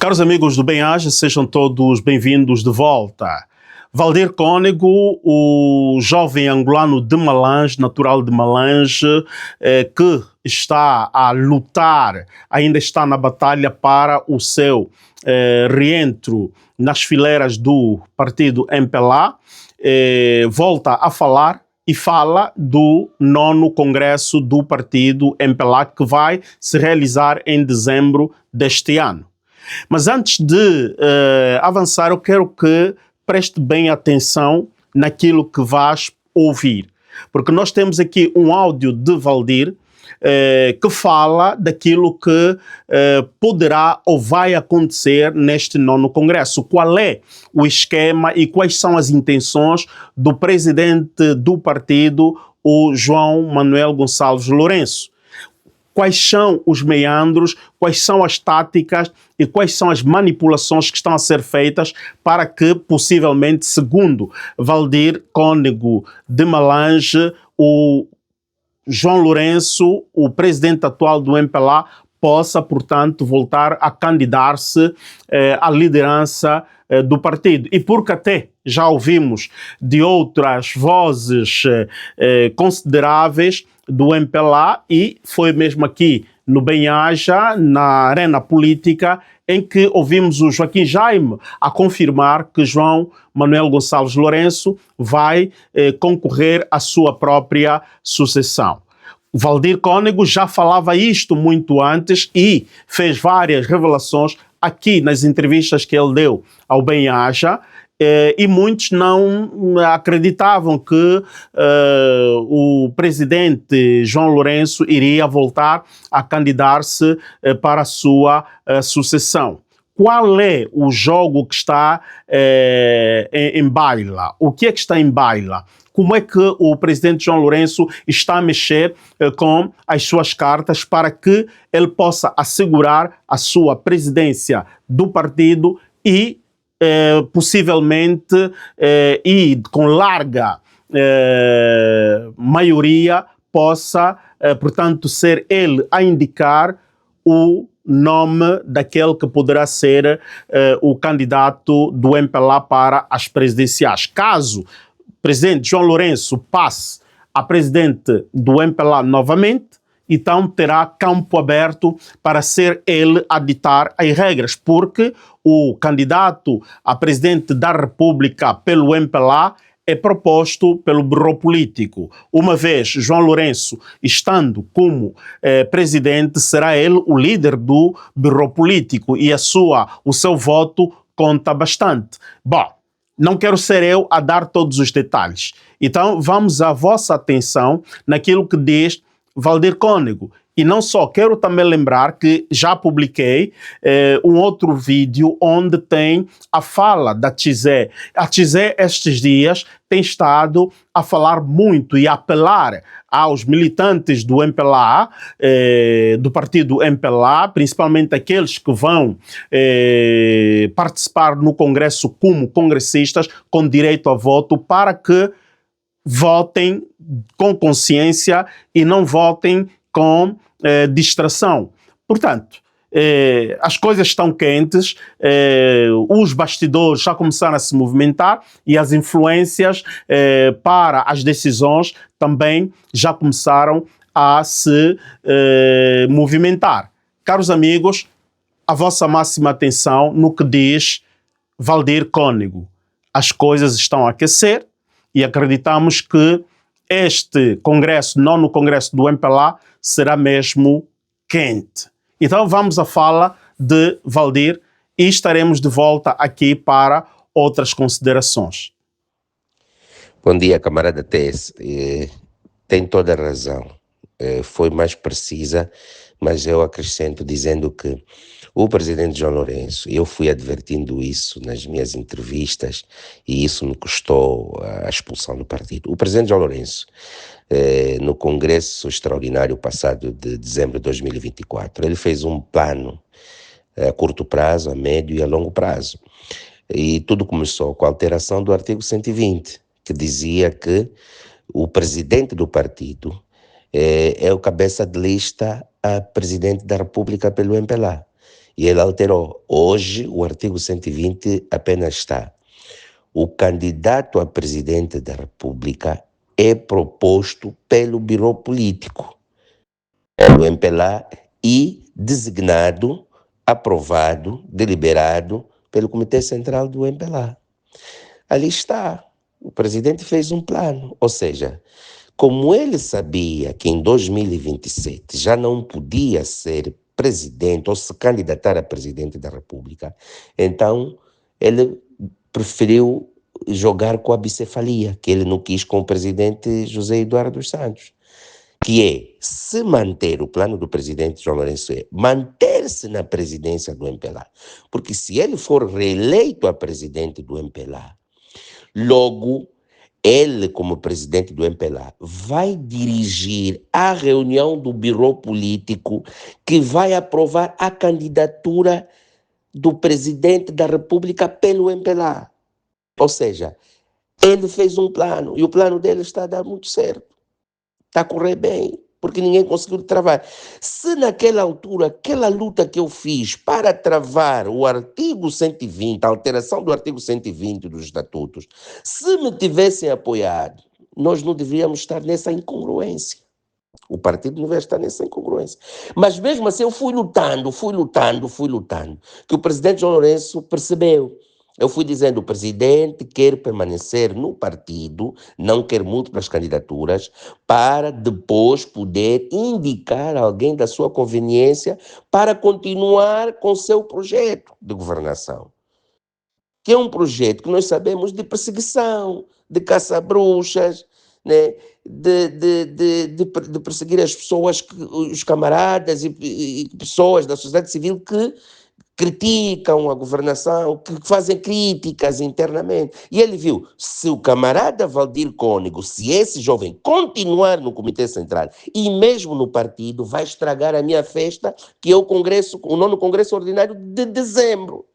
Caros amigos do Bem-Aja, sejam todos bem-vindos de volta. Valdir Cónego, o jovem angolano de Malange, natural de Malange, que está a lutar, ainda está na batalha para o seu reentro nas fileiras do partido MPLA, volta a falar e fala do 9º Congresso do partido MPLA, que vai se realizar em dezembro deste ano. Mas antes de avançar, eu quero que preste bem atenção naquilo que vais ouvir. Porque nós temos aqui um áudio de Valdir que fala daquilo que poderá ou vai acontecer neste 9º Congresso. Qual é o esquema e quais são as intenções do presidente do partido, o João Manuel Gonçalves Lourenço. Quais são os meandros, quais são as táticas e quais são as manipulações que estão a ser feitas para que, possivelmente, segundo Valdir Cónego de Malange, o João Lourenço, o presidente atual do MPLA, possa, portanto, voltar a candidatar-se à liderança do partido. E porque até já ouvimos de outras vozes consideráveis do MPLA, e foi mesmo aqui no Bem-Aja, na arena política, em que ouvimos o Joaquim Jaime a confirmar que João Manuel Gonçalves Lourenço vai concorrer à sua própria sucessão. Valdir Cónego já falava isto muito antes e fez várias revelações aqui nas entrevistas que ele deu ao Bem-Aja, e muitos não acreditavam que o presidente João Lourenço iria voltar a candidatar-se para a sua sucessão. Qual é o jogo que está em baila? O que é que está em baila? Como é que o presidente João Lourenço está a mexer com as suas cartas para que ele possa assegurar a sua presidência do partido e possivelmente e com larga maioria possa, portanto, ser ele a indicar o nome daquele que poderá ser o candidato do MPLA para as presidenciais. Caso o presidente João Lourenço passe a presidente do MPLA novamente, então terá campo aberto para ser ele a ditar as regras, porque o candidato a presidente da República pelo MPLA é proposto pelo Bureau Político. Uma vez João Lourenço estando como presidente, será ele o líder do Bureau Político e o seu voto conta bastante. Bom, não quero ser eu a dar todos os detalhes. Então vamos à vossa atenção naquilo que diz Valdir Cónego. E não só, quero também lembrar que já publiquei um outro vídeo onde tem a fala da Tizé. A Tizé estes dias tem estado a falar muito e a apelar aos militantes do MPLA, do partido MPLA, principalmente aqueles que vão participar no Congresso como congressistas com direito a voto, para que votem com consciência e não votem com distração. Portanto, as coisas estão quentes, os bastidores já começaram a se movimentar e as influências para as decisões também já começaram a se movimentar. Caros amigos, a vossa máxima atenção no que diz Valdir Cónego. As coisas estão a aquecer e acreditamos que este congresso, 9º Congresso do MPLA, será mesmo quente. Então vamos à fala de Valdir e estaremos de volta aqui para outras considerações. Bom dia, camarada Tess. Tem toda a razão. Foi mais precisa, mas eu acrescento dizendo que o presidente João Lourenço, eu fui advertindo isso nas minhas entrevistas e isso me custou a expulsão do partido. O presidente João Lourenço, no Congresso Extraordinário passado de dezembro de 2024, ele fez um plano a curto prazo, a médio e a longo prazo. E tudo começou com a alteração do artigo 120, que dizia que o presidente do partido é o cabeça de lista a presidente da República pelo MPLA. E ele alterou. Hoje, o artigo 120 apenas está: o candidato a presidente da República é proposto pelo Biro Político, pelo MPLA, e designado, aprovado, deliberado pelo Comitê Central do MPLA. Ali está. O presidente fez um plano, ou seja, como ele sabia que em 2027 já não podia ser presidente ou se candidatar a presidente da República, então ele preferiu jogar com a bicefalia, que ele não quis com o presidente José Eduardo dos Santos, que é, se manter o plano do presidente João Lourenço, é manter-se na presidência do MPLA, porque se ele for reeleito a presidente do MPLA, logo ele, como presidente do MPLA, vai dirigir a reunião do Biro Político que vai aprovar a candidatura do presidente da República pelo MPLA. Ou seja, ele fez um plano e o plano dele está a dar muito certo. Está a correr bem, porque ninguém conseguiu travar. Se naquela altura, aquela luta que eu fiz para travar o artigo 120, a alteração do artigo 120 dos estatutos, se me tivessem apoiado, nós não deveríamos estar nessa incongruência. O partido não deveria estar nessa incongruência. Mas mesmo assim eu fui lutando, que o presidente João Lourenço percebeu. Eu fui dizendo, o presidente quer permanecer no partido, não quer múltiplas candidaturas, para depois poder indicar alguém da sua conveniência para continuar com seu projeto de governação. Que é um projeto que nós sabemos de perseguição, de caça-bruxas, né? de perseguir as pessoas, os camaradas e pessoas da sociedade civil que criticam a governação, que fazem críticas internamente. E ele viu, se o camarada Valdir Cônego, se esse jovem continuar no Comitê Central e mesmo no partido, vai estragar a minha festa, que é o Congresso, o 9º Congresso Ordinário de dezembro.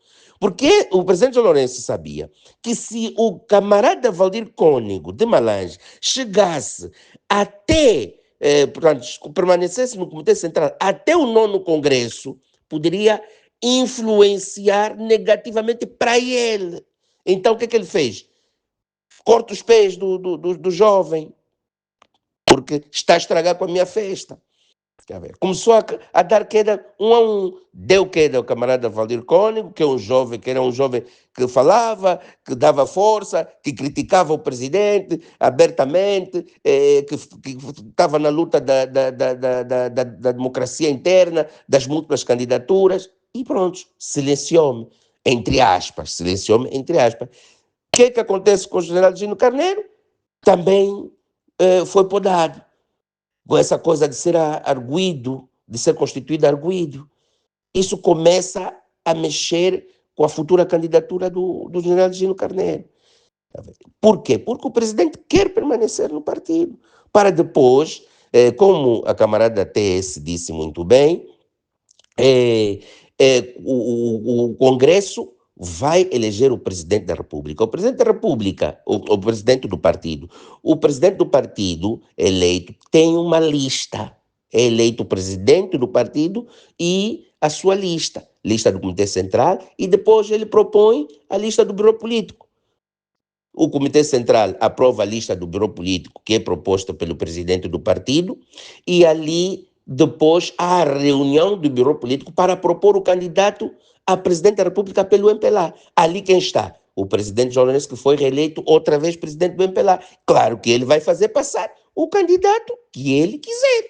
Porque o presidente João Lourenço sabia que se o camarada Valdir Cônego de Malange chegasse até, portanto, permanecesse no Comitê Central até o 9º Congresso, poderia influenciar negativamente para ele. Então, o que é que ele fez? Corta os pés do jovem, porque está a estragar com a minha festa. Começou a dar queda 1 a 1. Deu queda ao camarada Valdir Cônego, que é um jovem, que era um jovem que falava, que dava força, que criticava o presidente abertamente, que estava na luta da democracia interna, das múltiplas candidaturas, e pronto, silenciou-me, entre aspas, O que acontece com o general Gino Carneiro? Também foi podado. Com essa coisa de ser arguido, de ser constituído arguido. Isso começa a mexer com a futura candidatura do general Gino Carneiro. Por quê? Porque o presidente quer permanecer no partido, para depois, como a camarada TS disse muito bem, o Congresso vai eleger o presidente da República. O presidente da República, o presidente do partido. O presidente do partido eleito tem uma lista. É eleito o presidente do partido e a sua lista. Lista do Comitê Central, e depois ele propõe a lista do Biro Político. O Comitê Central aprova a lista do Biro Político, que é proposta pelo presidente do partido, e ali depois há a reunião do Biro Político para propor o candidato a presidente da República pelo MPLA. Ali quem está? O presidente João Lourenço, que foi reeleito outra vez presidente do MPLA. Claro que ele vai fazer passar o candidato que ele quiser,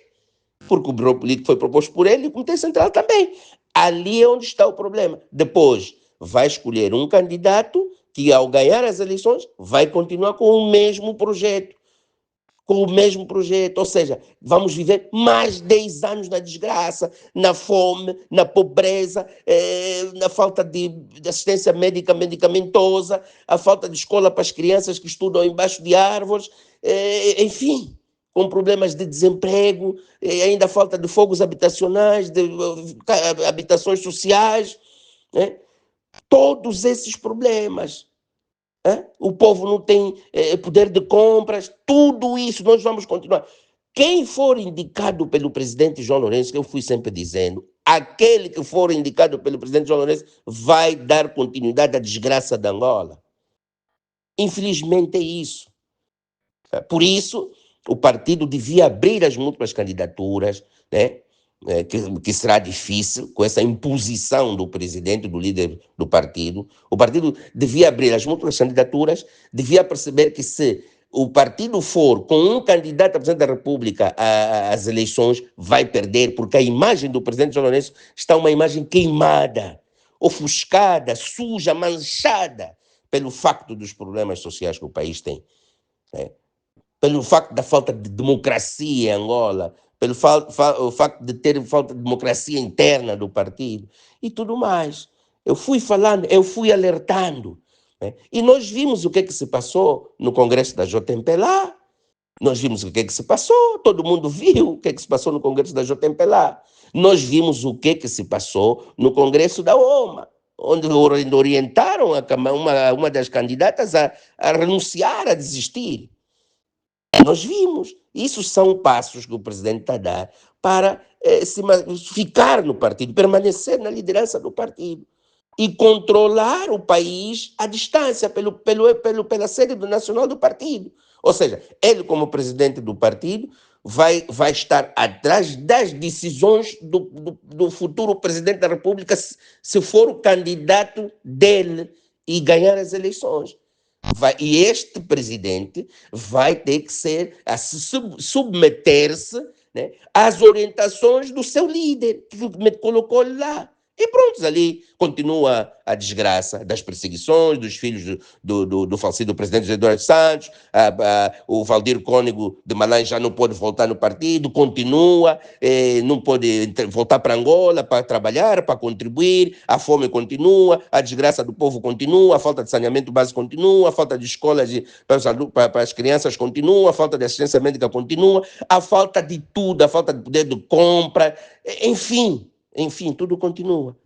porque o Biro Político foi proposto por ele e o Comitê Central também. Ali é onde está o problema. Depois vai escolher um candidato que, ao ganhar as eleições, vai continuar com o mesmo projeto. Ou seja, vamos viver mais 10 anos na desgraça, na fome, na pobreza, na falta de assistência médica medicamentosa, a falta de escola para as crianças que estudam embaixo de árvores, enfim, com problemas de desemprego, ainda falta de fogos habitacionais, de habitações sociais, né? Todos esses problemas. O povo não tem poder de compras, tudo isso nós vamos continuar. Quem for indicado pelo presidente João Lourenço, que eu fui sempre dizendo, aquele que for indicado pelo presidente João Lourenço vai dar continuidade à desgraça da Angola. Infelizmente é isso. Por isso, o partido devia abrir as múltiplas candidaturas, né? Que será difícil, com essa imposição do presidente, do líder do partido. O partido devia abrir as múltiplas candidaturas, devia perceber que se o partido for com um candidato a presidente da República às eleições, vai perder, porque a imagem do presidente João Lourenço está uma imagem queimada, ofuscada, suja, manchada, pelo facto dos problemas sociais que o país tem. Pelo facto da falta de democracia em Angola, pelo o facto de ter falta de democracia interna do partido e tudo mais. Eu fui falando, eu fui alertando. Né? E nós vimos o que é que se passou no Congresso da JMPLA, nós vimos o que é que se passou, todo mundo viu o que é que se passou no Congresso da JMPLA. Nós vimos o que é que se passou no Congresso da OMA, onde orientaram uma das candidatas a renunciar, a desistir. Nós vimos. Isso são passos que o presidente está a dar para ficar no partido, permanecer na liderança do partido e controlar o país à distância, pela sede nacional do partido. Ou seja, ele, como presidente do partido, vai estar atrás das decisões do futuro presidente da República, se for o candidato dele e ganhar as eleições. E este presidente vai ter que submeter-se, né, às orientações do seu líder, que me colocou lá. E pronto, ali continua a desgraça das perseguições, dos filhos do falecido presidente José Eduardo Santos, o Valdir Cônego de Malange já não pode voltar no partido, continua, não pode voltar para Angola para trabalhar, para contribuir, a fome continua, a desgraça do povo continua, a falta de saneamento básico continua, a falta de escolas para as crianças continua, a falta de assistência médica continua, a falta de tudo, a falta de poder de compra, enfim, tudo continua.